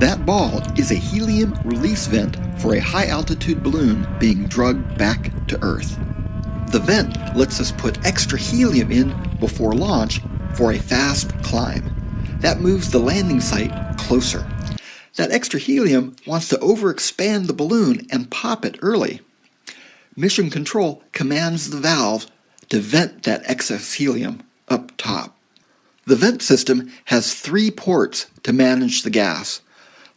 That ball is a helium release vent for a high-altitude balloon being drugged back to Earth. The vent lets us put extra helium in before launch for a fast climb. That moves the landing site closer. That extra helium wants to overexpand the balloon and pop it early. Mission Control commands the valve to vent that excess helium up top. The vent system has 3 ports to manage the gas.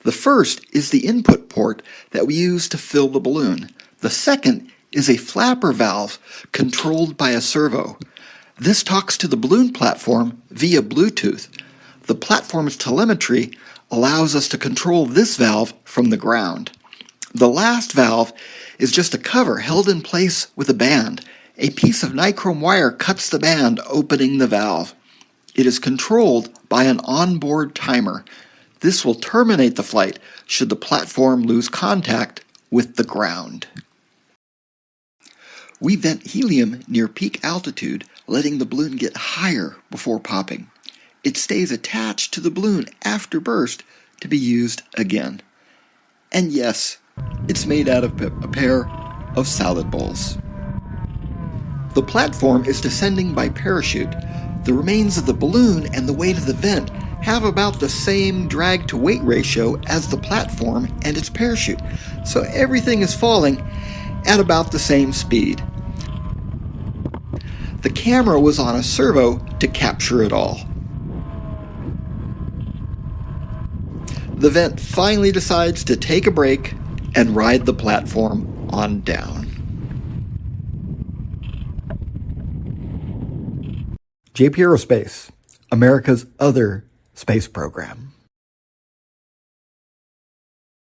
The first is the input port that we use to fill the balloon. The second is a flapper valve controlled by a servo. This talks to the balloon platform via Bluetooth. The platform's telemetry allows us to control this valve from the ground. The last valve is just a cover held in place with a band. A piece of nichrome wire cuts the band, opening the valve. It is controlled by an onboard timer. This will terminate the flight should the platform lose contact with the ground. We vent helium near peak altitude, letting the balloon get higher before popping. It stays attached to the balloon after burst to be used again. And yes, it's made out of a pair of salad bowls. The platform is descending by parachute. The remains of the balloon and the weight of the vent have about the same drag-to-weight ratio as the platform and its parachute, so everything is falling at about the same speed. The camera was on a servo to capture it all. The vent finally decides to take a break and ride the platform on down. JP Aerospace, America's other space program.